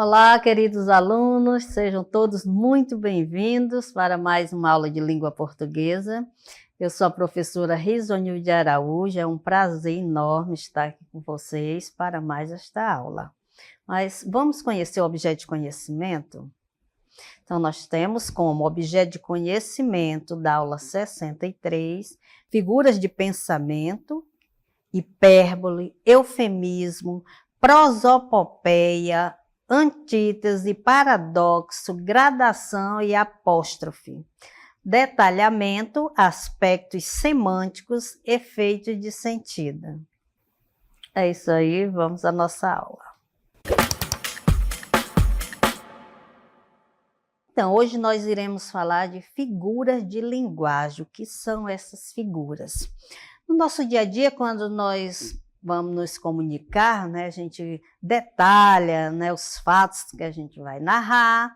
Olá, queridos alunos, sejam todos muito bem-vindos para mais uma aula de língua portuguesa. Eu sou a professora Risonilde Araújo, é um prazer enorme estar aqui com vocês para mais esta aula. Mas vamos conhecer o objeto de conhecimento? Então, nós temos como objeto de conhecimento da aula 63, figuras de pensamento, hipérbole, eufemismo, prosopopeia, antítese, paradoxo, gradação e apóstrofe. Detalhamento, aspectos semânticos, efeitos de sentido. É isso aí, vamos à nossa aula. Então, hoje nós iremos falar de figuras de linguagem. O que são essas figuras? No nosso dia a dia, quando nós vamos nos comunicar, né, a gente detalha, né, os fatos que a gente vai narrar,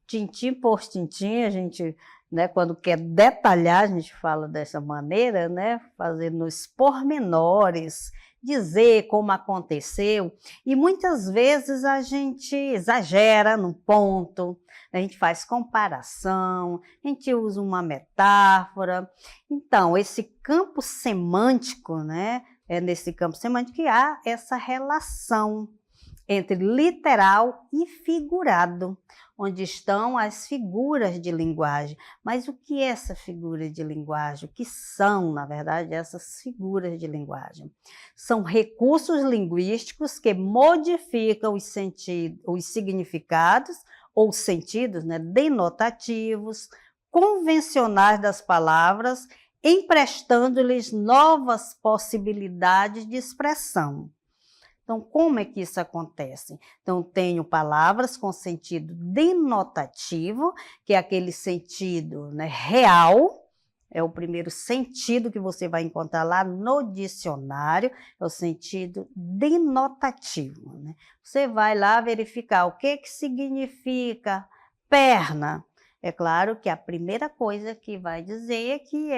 tintim por tintim, a gente, né, quando quer detalhar, a gente fala dessa maneira, né, fazendo os pormenores, dizer como aconteceu, e muitas vezes a gente exagera num ponto, a gente faz comparação, a gente usa uma metáfora. Então, esse campo semântico, né, é nesse campo semântico que há essa relação entre literal e figurado, onde estão as figuras de linguagem. Mas o que é essa figura de linguagem? O que são, na verdade, essas figuras de linguagem? São recursos linguísticos que modificam os significados ou sentidos, né, denotativos, convencionais das palavras, emprestando-lhes novas possibilidades de expressão. Então, como é que isso acontece? Então, tenho palavras com sentido denotativo, que é aquele sentido, né, real, é o primeiro sentido que você vai encontrar lá no dicionário, é o sentido denotativo, né? Você vai lá verificar o que significa perna. É claro que a primeira coisa que vai dizer é que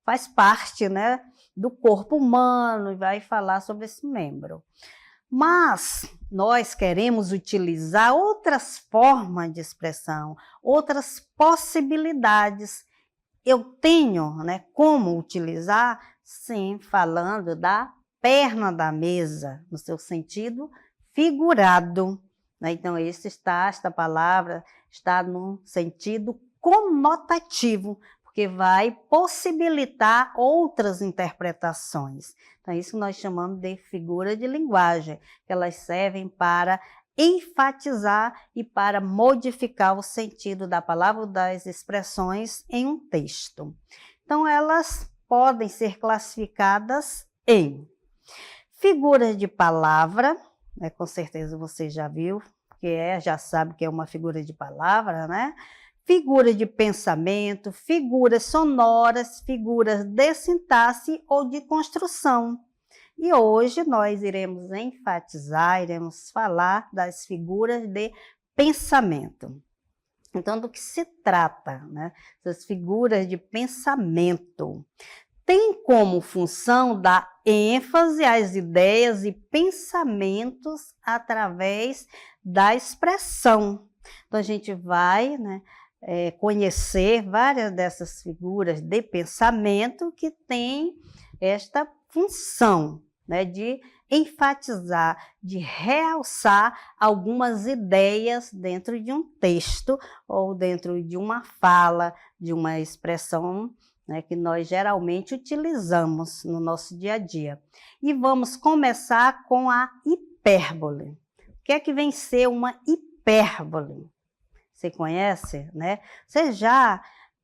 faz parte, né, do corpo humano e vai falar sobre esse membro. Mas nós queremos utilizar outras formas de expressão, outras possibilidades. Eu tenho, né, como utilizar? Sim, falando da perna da mesa, no seu sentido figurado, né? Então, esta palavra está no sentido conotativo, porque vai possibilitar outras interpretações. Então, isso nós chamamos de figura de linguagem, que elas servem para enfatizar e para modificar o sentido da palavra ou das expressões em um texto. Então, elas podem ser classificadas em figuras de palavra, né? Com certeza você já viu, já sabe que é uma figura de palavra, né? Figuras de pensamento, figuras sonoras, figuras de sintaxe ou de construção. E hoje nós iremos enfatizar, iremos falar das figuras de pensamento. Então, do que se trata, né? Essas figuras de pensamento tem como função dar ênfase às ideias e pensamentos através da expressão. Então, a gente vai, né, conhecer várias dessas figuras de pensamento que têm esta função, né, de enfatizar, de realçar algumas ideias dentro de um texto ou dentro de uma fala, de uma expressão, né, que nós geralmente utilizamos no nosso dia a dia. E vamos começar com a hipérbole. O que é que vem ser uma hipérbole? Você conhece, né? Você já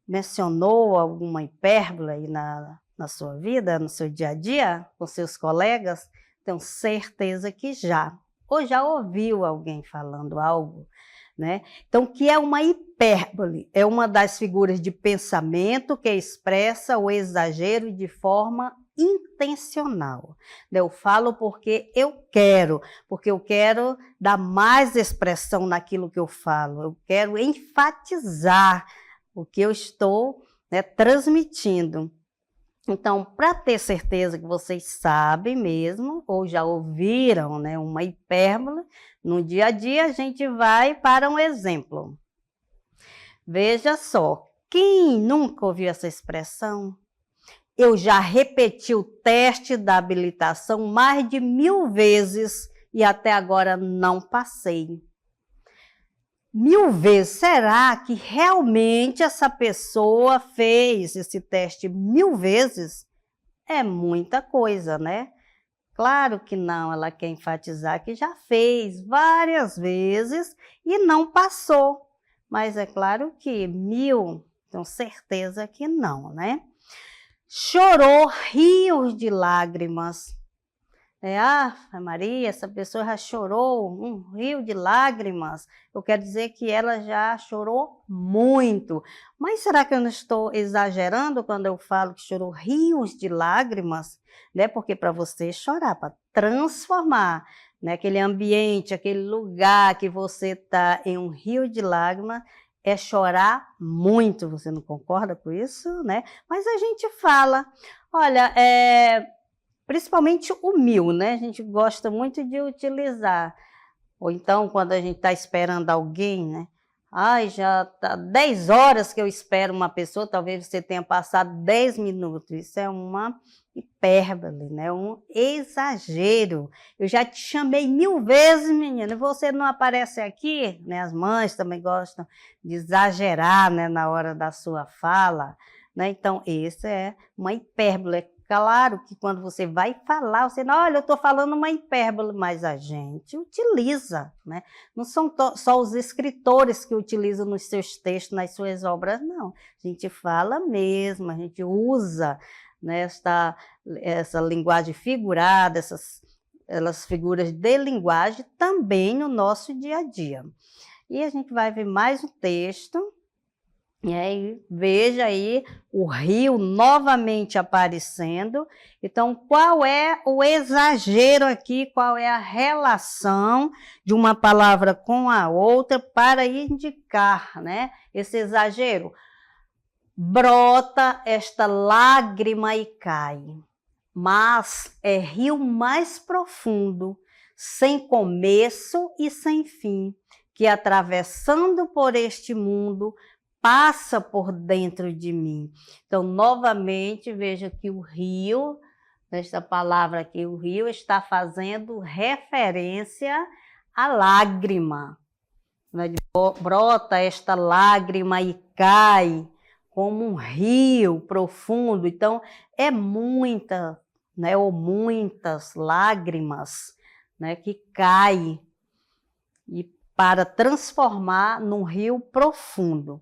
mencionou alguma hipérbole aí na sua vida, no seu dia a dia, com seus colegas? Tenho certeza que já. Ou já ouviu alguém falando algo, né? Então, o que é uma hipérbole? É uma das figuras de pensamento que expressa o exagero de forma intencional. Eu falo porque eu quero dar mais expressão naquilo que eu falo, eu quero enfatizar o que eu estou, né, transmitindo. Então, para ter certeza que vocês sabem mesmo, ou já ouviram, né, uma hipérbole, no dia a dia a gente vai para um exemplo. Veja só, quem nunca ouviu essa expressão? Eu já repeti o teste da habilitação mais de 1000 vezes e até agora não passei. 1000 vezes, será que realmente essa pessoa fez esse teste 1000 vezes? É muita coisa, né? Claro que não, ela quer enfatizar que já fez várias vezes e não passou. Mas é claro que 1000, tenho certeza que não, né? Chorou rios de lágrimas. Maria, essa pessoa já chorou um rio de lágrimas. Eu quero dizer que ela já chorou muito. Mas será que eu não estou exagerando quando eu falo que chorou rios de lágrimas? Né? Porque para você chorar, para transformar, né, aquele ambiente, aquele lugar que você está em um rio de lágrimas, é chorar muito. Você não concorda com isso, né? Mas a gente fala, olha, principalmente o 1000, né? A gente gosta muito de utilizar. Ou então, quando a gente está esperando alguém, né? Já está 10 horas que eu espero uma pessoa, talvez você tenha passado 10 minutos. Isso é uma hipérbole, né? Um exagero. Eu já te chamei 1000 vezes, menina, e você não aparece aqui? Né? As mães também gostam de exagerar, né, na hora da sua fala. Né? Então, isso é uma hipérbole. Claro que quando você vai falar, você não, olha, eu estou falando uma hipérbole, mas a gente utiliza, né? Não são só os escritores que utilizam nos seus textos, nas suas obras, não. A gente fala mesmo, a gente usa, né, essa linguagem figurada, essas figuras de linguagem também no nosso dia a dia. E a gente vai ver mais um texto. E aí, veja aí o rio novamente aparecendo. Então, qual é o exagero aqui? Qual é a relação de uma palavra com a outra para indicar, né, esse exagero? Brota esta lágrima e cai, mas é rio mais profundo, sem começo e sem fim, que atravessando por este mundo, passa por dentro de mim. Então, novamente, veja que o rio, nesta palavra aqui, o rio está fazendo referência à lágrima. Né? Brota esta lágrima e cai como um rio profundo. Então, é muita, né, ou muitas lágrimas, né, que caem e para transformar num rio profundo.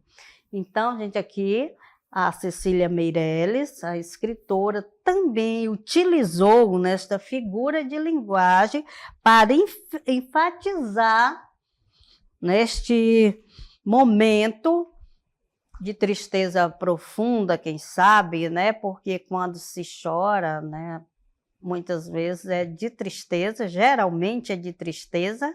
Então, gente, aqui a Cecília Meirelles, a escritora, também utilizou nesta figura de linguagem para enfatizar neste momento de tristeza profunda, quem sabe, né? Porque quando se chora, né, muitas vezes é de tristeza, geralmente é de tristeza.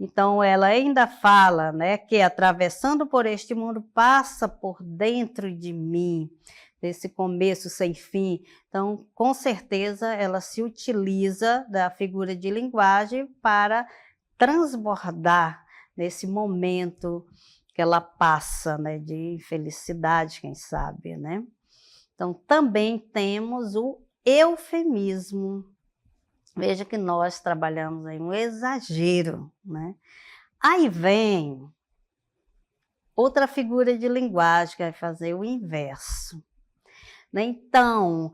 Então, ela ainda fala, né, que atravessando por este mundo passa por dentro de mim, desse começo sem fim. Então, com certeza, ela se utiliza da figura de linguagem para transbordar nesse momento que ela passa, né, de infelicidade, quem sabe, né? Então, também temos o eufemismo. Veja que nós trabalhamos aí um exagero, né? Aí vem outra figura de linguagem que vai fazer o inverso. Né? Então,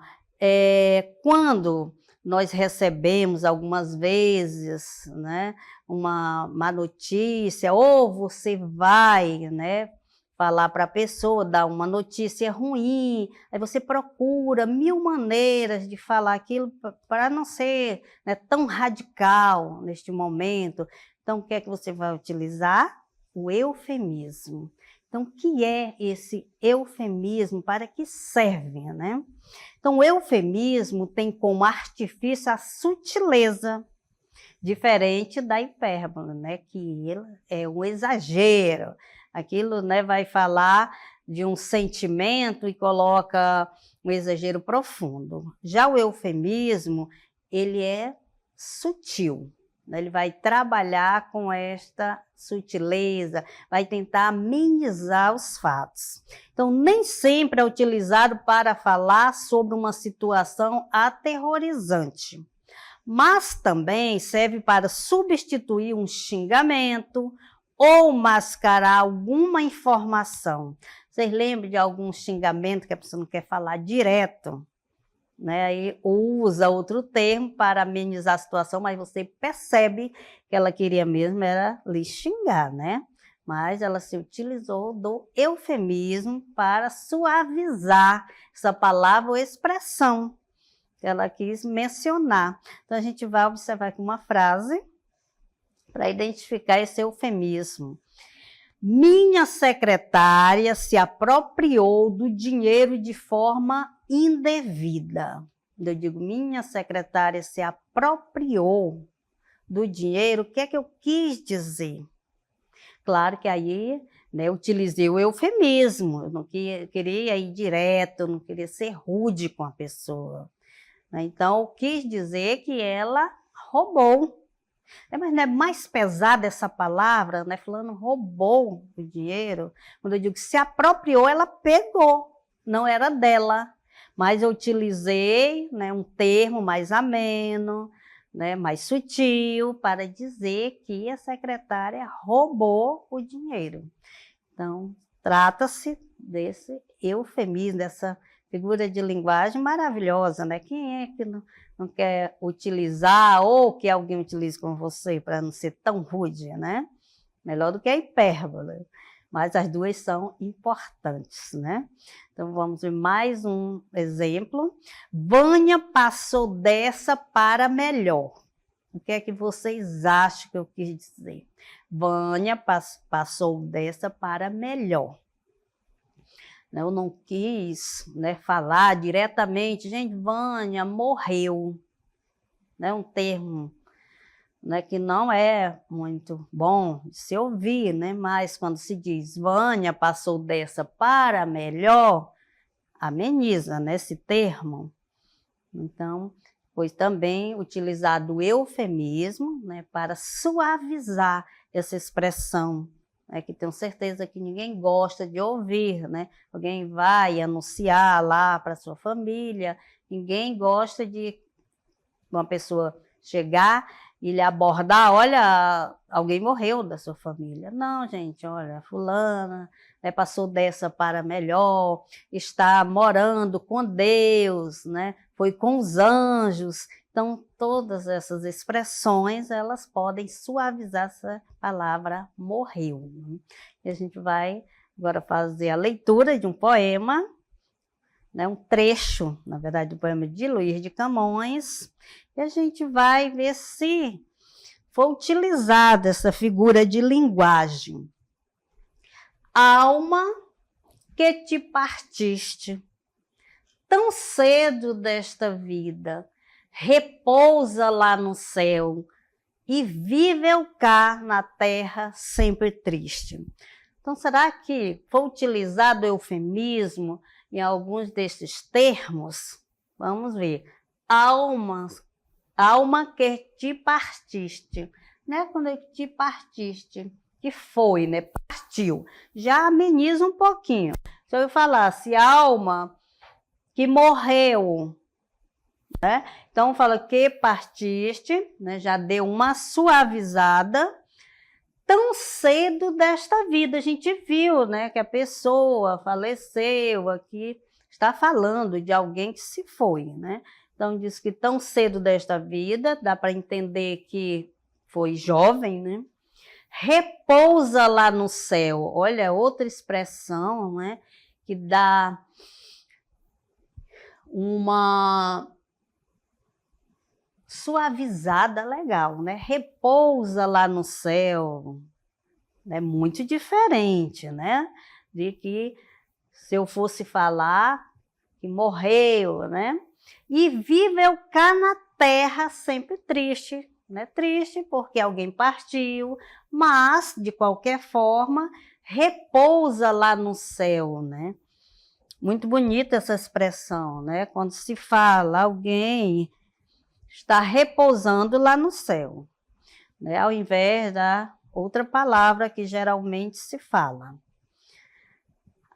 quando nós recebemos algumas vezes, né, uma má notícia, ou você vai, né, falar para a pessoa, dar uma notícia ruim, aí você procura 1000 maneiras de falar aquilo para não ser, né, tão radical neste momento. Então, o que é que você vai utilizar? O eufemismo. Então, o que é esse eufemismo? Para que serve, né? Então, o eufemismo tem como artifício a sutileza, diferente da hipérbole, né? Que é um exagero. Aquilo, né, vai falar de um sentimento e coloca um exagero profundo. Já o eufemismo, ele é sutil, né? Ele vai trabalhar com esta sutileza, vai tentar amenizar os fatos. Então, nem sempre é utilizado para falar sobre uma situação aterrorizante, mas também serve para substituir um xingamento ou mascarar alguma informação. Vocês lembram de algum xingamento que a pessoa não quer falar direto? Né? Aí usa outro termo para amenizar a situação, mas você percebe que ela queria mesmo era lhe xingar, né? Mas ela se utilizou do eufemismo para suavizar essa palavra ou expressão que ela quis mencionar. Então, a gente vai observar aqui uma frase para identificar esse eufemismo. Minha secretária se apropriou do dinheiro de forma indevida. Eu digo, minha secretária se apropriou do dinheiro, o que é que eu quis dizer? Claro que aí, né, eu utilizei o eufemismo, eu não queria ir direto, eu não queria ser rude com a pessoa. Então, eu quis dizer que ela roubou. Mas não é mais pesada essa palavra, né? Fulano roubou o dinheiro. Quando eu digo que se apropriou, ela pegou, não era dela. Mas eu utilizei, né, um termo mais ameno, né, mais sutil, para dizer que a secretária roubou o dinheiro. Então, trata-se desse eufemismo, dessa figura de linguagem maravilhosa, né? Quem é que não quer utilizar ou que alguém utilize com você para não ser tão rude, né? Melhor do que a hipérbole, mas as duas são importantes, né? Então, vamos ver mais um exemplo. Vânia passou dessa para melhor. O que é que vocês acham que eu quis dizer? Vânia passou dessa para melhor. Eu não quis, né, falar diretamente, gente, Vânia morreu. Né, um termo, né, que não é muito bom de se ouvir, né, mas quando se diz Vânia passou dessa para melhor, ameniza, né, esse termo. Então, foi também utilizado o eufemismo, né, para suavizar essa expressão, que tenho certeza que ninguém gosta de ouvir, né? Alguém vai anunciar lá para sua família, ninguém gosta de uma pessoa chegar e lhe abordar, olha, alguém morreu da sua família. Não, gente, olha, fulana, né, passou dessa para melhor, está morando com Deus, né? Foi com os anjos. Então, todas essas expressões, elas podem suavizar essa palavra morreu. Né? E a gente vai agora fazer a leitura de um poema, né, um trecho, na verdade, do poema de Luís de Camões, e a gente vai ver se foi utilizada essa figura de linguagem. Alma que te partiste, tão cedo desta vida, repousa lá no céu e vive cá na terra sempre triste. Então, será que foi utilizado o eufemismo em alguns desses termos? Vamos ver. Alma que te partiste. Né? Quando te partiste, que foi, né? Partiu. Já ameniza um pouquinho. Se eu falasse alma que morreu, né? Então, fala que partiste, né? Já deu uma suavizada. Tão cedo desta vida, a gente viu, né, que a pessoa faleceu aqui, está falando de alguém que se foi, né? Então, diz que tão cedo desta vida, dá para entender que foi jovem, né? Repousa lá no céu, olha, outra expressão, né, que dá uma suavizada legal, né? Repousa lá no céu, é muito diferente, né? De que se eu fosse falar que morreu, né? E viveu cá na terra sempre triste, né? Triste porque alguém partiu, mas de qualquer forma repousa lá no céu, né? Muito bonita essa expressão, né? Quando se fala alguém está repousando lá no céu, né? Ao invés da outra palavra que geralmente se fala.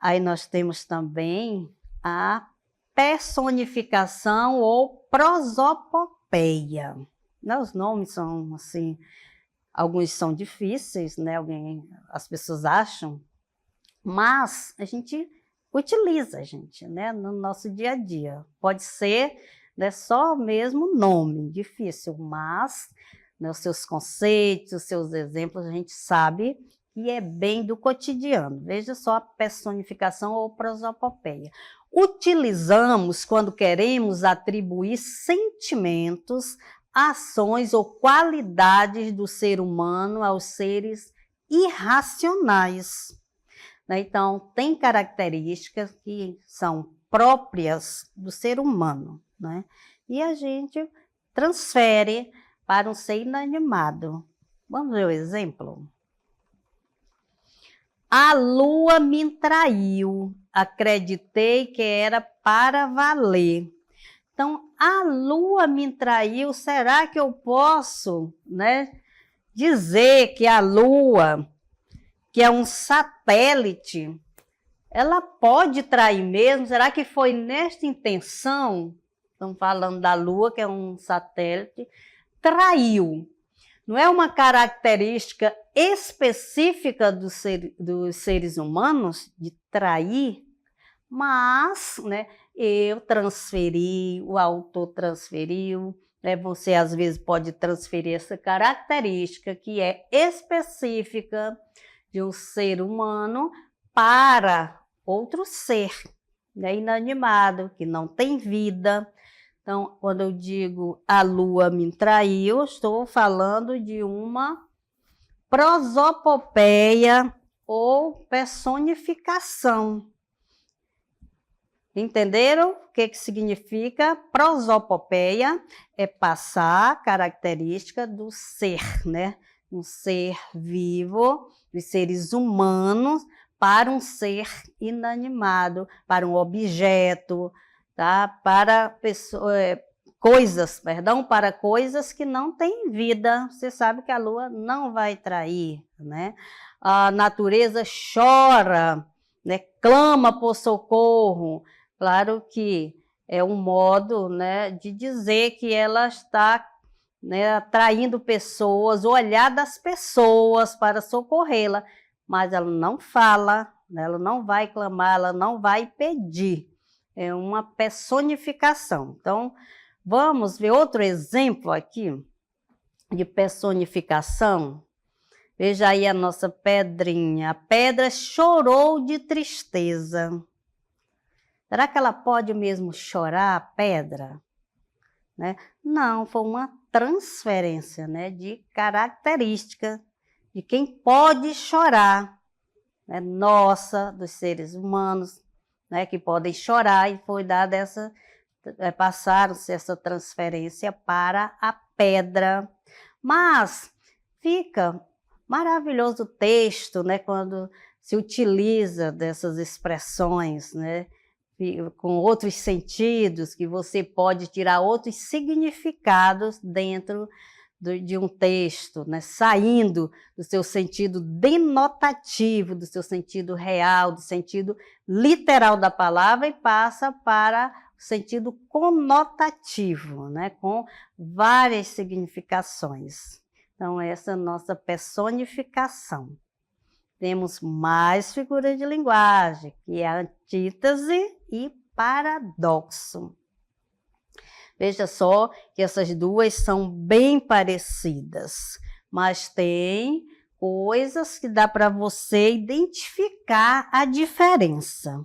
Aí nós temos também a personificação ou prosopopeia. Né? Os nomes são assim, alguns são difíceis, né? As pessoas acham, mas a gente utiliza, gente, né? No nosso dia a dia. Pode ser, né, só mesmo nome, difícil, mas, né, os seus conceitos, os seus exemplos, a gente sabe que é bem do cotidiano. Veja só a personificação ou prosopopeia. Utilizamos quando queremos atribuir sentimentos, ações ou qualidades do ser humano aos seres irracionais. Então, tem características que são próprias do ser humano, né? E a gente transfere para um ser inanimado. Vamos ver o exemplo? A lua me traiu, acreditei que era para valer. Então, a lua me traiu, será que eu posso, né, dizer que a lua, que é um satélite, ela pode trair mesmo? Será que foi nesta intenção? Estamos falando da lua, que é um satélite, traiu. Não é uma característica específica dos seres humanos de trair, mas, né, eu transferi, o autor transferiu, né, você às vezes pode transferir essa característica que é específica de um ser humano para outro ser, né, inanimado, que não tem vida. Então, quando eu digo a lua me traiu, estou falando de uma prosopopeia ou personificação. Entenderam o que significa? Prosopopeia é passar a característica do ser, né? Um ser vivo, dos seres humanos, para um ser inanimado, para um objeto, tá? Para para coisas que não têm vida. Você sabe que a lua não vai trair, né? A natureza chora, né? Clama por socorro. Claro que é um modo, né, de dizer que ela está, né, atraindo pessoas, o olhar das pessoas para socorrê-la, mas ela não fala, né, ela não vai clamar, ela não vai pedir. É uma personificação. Então, vamos ver outro exemplo aqui de personificação. Veja aí a nossa pedrinha. A pedra chorou de tristeza. Será que ela pode mesmo chorar, a pedra? Né? Não, foi uma transferência, né, de característica de quem pode chorar. Né? Nossa, dos seres humanos, né, que podem chorar, e foi dada passaram-se essa transferência para a pedra. Mas fica maravilhoso o texto, né, quando se utiliza dessas expressões, né, com outros sentidos, que você pode tirar outros significados dentro de um texto, né, saindo do seu sentido denotativo, do seu sentido real, do sentido literal da palavra, e passa para o sentido conotativo, né, com várias significações. Então, essa é a nossa personificação. Temos mais figuras de linguagem, que é a antítese e paradoxo. Veja só que essas duas são bem parecidas, mas tem coisas que dá para você identificar a diferença.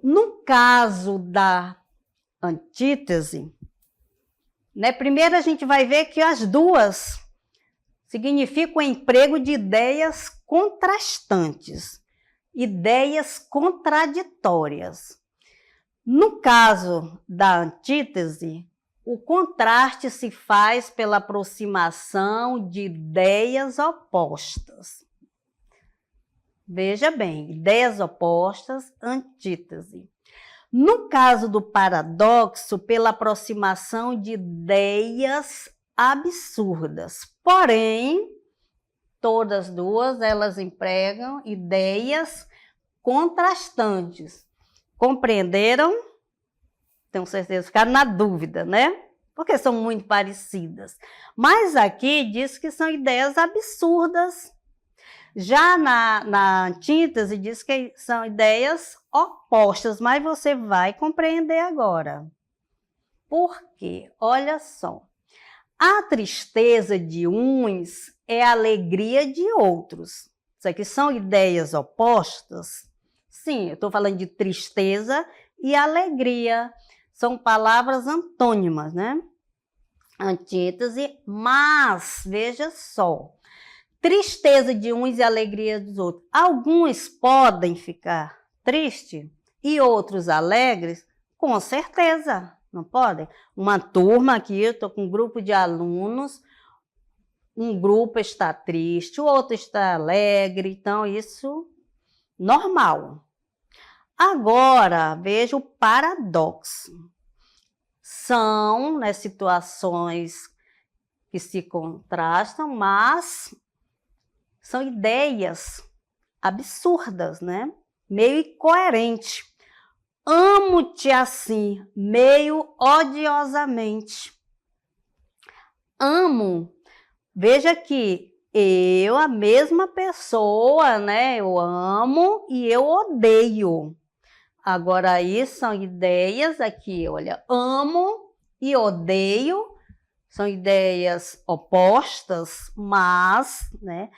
No caso da antítese, né, primeiro a gente vai ver que as duas significa o emprego de ideias contrastantes, ideias contraditórias. No caso da antítese, o contraste se faz pela aproximação de ideias opostas. Veja bem, ideias opostas, antítese. No caso do paradoxo, pela aproximação de ideias absurdas. Porém, todas duas, elas empregam ideias contrastantes. Compreenderam? Tenho certeza, ficaram na dúvida, né? Porque são muito parecidas. Mas aqui diz que são ideias absurdas. Já na antítese diz que são ideias opostas, mas você vai compreender agora. Por quê? Olha só. A tristeza de uns é a alegria de outros. Isso aqui são ideias opostas? Sim, eu estou falando de tristeza e alegria. São palavras antônimas, né? Antítese, mas, veja só. Tristeza de uns e alegria dos outros. Alguns podem ficar tristes e outros alegres? Com certeza, não podem? Uma turma aqui, eu estou com um grupo de alunos, um grupo está triste, o outro está alegre, então isso normal. Agora, veja o paradoxo. São, né, situações que se contrastam, mas são ideias absurdas, né? Meio incoerente. Amo-te assim, meio odiosamente. Amo. Veja aqui, eu, a mesma pessoa, né? Eu amo e eu odeio. Agora, aí são ideias aqui, olha, amo e odeio, são ideias opostas, mas, né?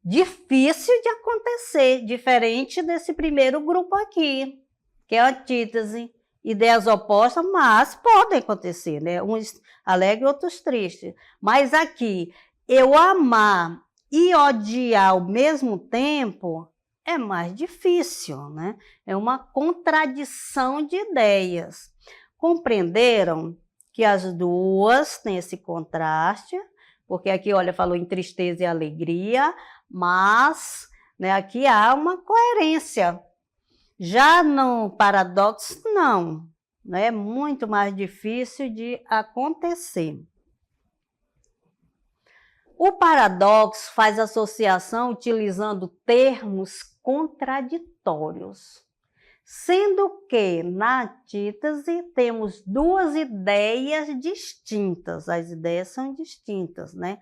Difícil de acontecer, diferente desse primeiro grupo aqui, que é a antítese, ideias opostas, mas podem acontecer, né? Uns alegres, outros tristes. Mas aqui, eu amar e odiar ao mesmo tempo é mais difícil, né? É uma contradição de ideias. Compreenderam que as duas têm esse contraste? Porque aqui, olha, falou em tristeza e alegria, mas, né, aqui há uma coerência. Já no paradoxo, não, né? É muito mais difícil de acontecer. O paradoxo faz associação utilizando termos contraditórios, sendo que na antítese temos duas ideias distintas. As ideias são distintas, né?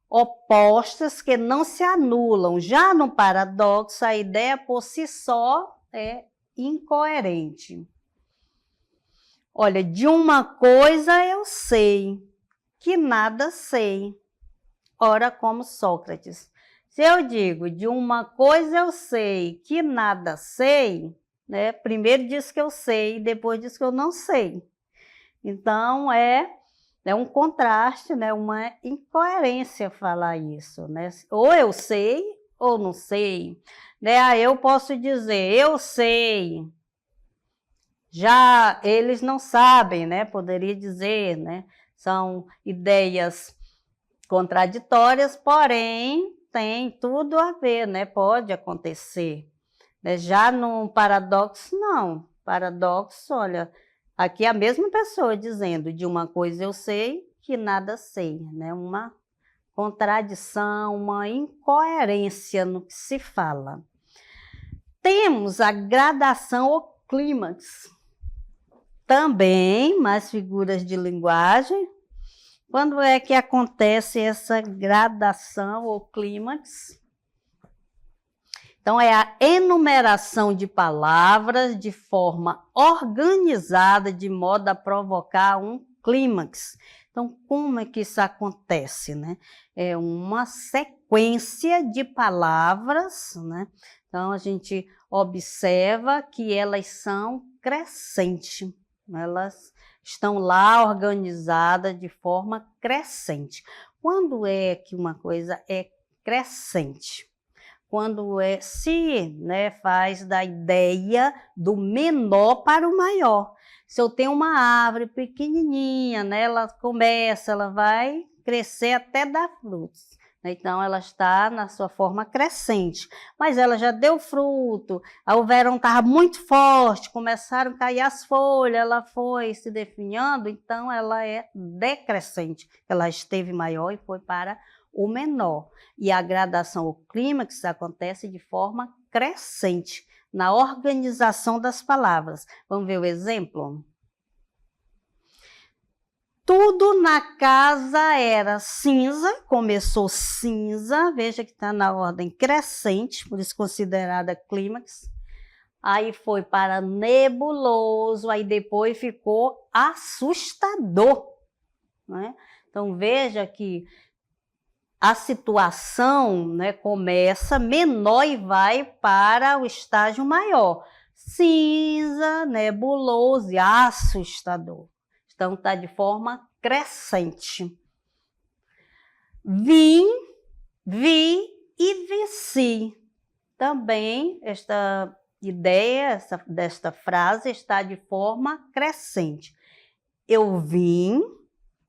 Opostas que não se anulam. Já no paradoxo, a ideia por si só é incoerente. Olha, de uma coisa eu sei, que nada sei. Ora, como Sócrates. Se eu digo, de uma coisa eu sei, que nada sei, né? Primeiro diz que eu sei, depois diz que eu não sei. Então, é um contraste, né? Uma incoerência falar isso, né? Ou eu sei, ou não sei. Né? Aí eu posso dizer, eu sei. Já eles não sabem, né? Poderia dizer, né? São ideias contraditórias, porém, tem tudo a ver, né? Pode acontecer. Né? Já no paradoxo, não. Paradoxo, olha, aqui é a mesma pessoa dizendo, de uma coisa eu sei, que nada sei, né? Uma contradição, uma incoerência no que se fala. Temos a gradação ou clímax. Também, mais figuras de linguagem. Quando é que acontece essa gradação ou clímax? Então, é a enumeração de palavras de forma organizada, de modo a provocar um clímax. Então, como é que isso acontece, né? É uma sequência de palavras, né? Então, a gente observa que elas são crescentes, elas estão lá organizadas de forma crescente. Quando é que uma coisa é crescente? Quando se, né, faz da ideia do menor para o maior. Se eu tenho uma árvore pequenininha, né, ela vai crescer até dar frutos. Então, ela está na sua forma crescente, mas ela já deu fruto, o verão estava muito forte, começaram a cair as folhas, ela foi se definhando, então ela é decrescente, ela esteve maior e foi para o menor. E a gradação ou clímax acontece de forma crescente, na organização das palavras. Vamos ver o exemplo? Tudo na casa era cinza, começou cinza, veja que está na ordem crescente, por isso considerada clímax. Aí foi para nebuloso, aí depois ficou assustador, né? Então veja que a situação, né, começa menor e vai para o estágio maior. Cinza, nebuloso e assustador. Então, está de forma crescente. Vi e venci. Também, esta ideia desta frase está de forma crescente. Eu vim,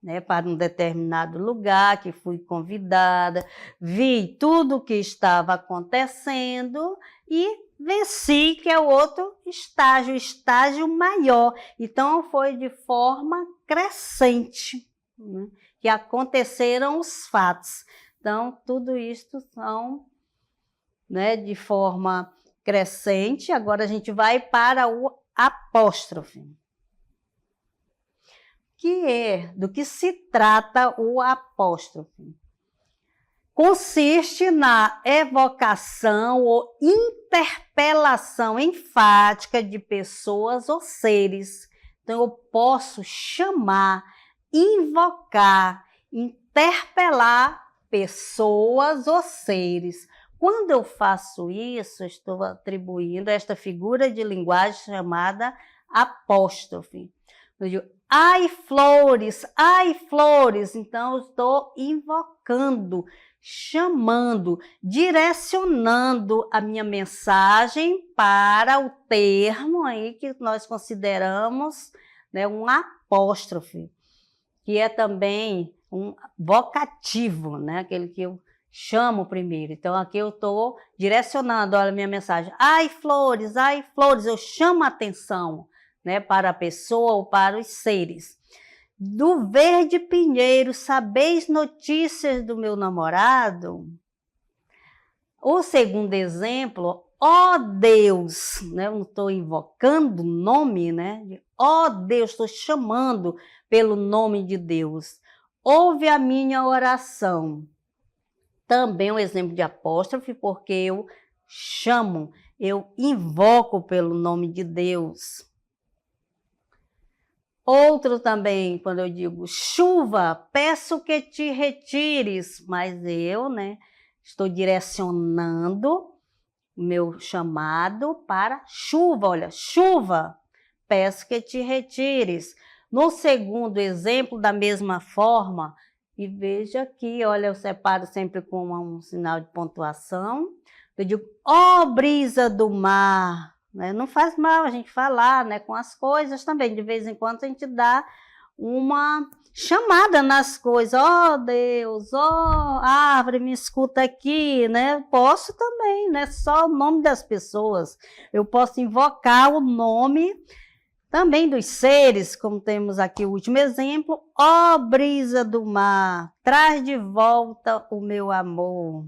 né, para um determinado lugar que fui convidada, vi tudo o que estava acontecendo e venci, que é o outro estágio, o estágio maior. Então, foi de forma crescente, né, que aconteceram os fatos. Então, tudo isto são, né, de forma crescente. Agora, a gente vai para o apóstrofe. Do que se trata o apóstrofe? Consiste na evocação ou interpelação enfática de pessoas ou seres. Então, eu posso chamar, invocar, interpelar pessoas ou seres. Quando eu faço isso, estou atribuindo esta figura de linguagem chamada apóstrofe. Eu digo, ai flores, então eu estou invocando, chamando, direcionando a minha mensagem para o termo aí que nós consideramos, né, um apóstrofe, que é também um vocativo, né, aquele que eu chamo primeiro. Então, aqui eu estou direcionando, olha a minha mensagem, ai flores, eu chamo a atenção, né, para a pessoa ou para os seres. Do verde pinheiro, sabeis notícias do meu namorado? O segundo exemplo, ó Deus, né, eu não estou invocando o nome, né? Ó Deus, estou chamando pelo nome de Deus. Ouve a minha oração. Também um exemplo de apóstrofe, porque eu chamo, eu invoco pelo nome de Deus. Outro também, quando eu digo chuva, peço que te retires, mas eu, né, estou direcionando o meu chamado para chuva. Olha, chuva, peço que te retires. No segundo exemplo, da mesma forma, e veja aqui, olha, eu separo sempre com um sinal de pontuação. Eu digo, ó brisa do mar. Não faz mal a gente falar, né, com as coisas também. De vez em quando a gente dá uma chamada nas coisas. Ó Deus, ó árvore, me escuta aqui, né? Posso também, né? Só o nome das pessoas. Eu posso invocar o nome também dos seres, como temos aqui o último exemplo. Ó brisa do mar, traz de volta o meu amor.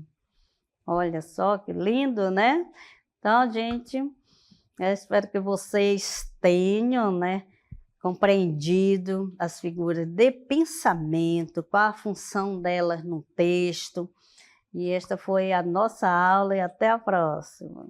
Olha só que lindo, né? Então, gente, eu espero que vocês tenham, né, compreendido as figuras de pensamento, qual a função delas no texto. E esta foi a nossa aula e até a próxima.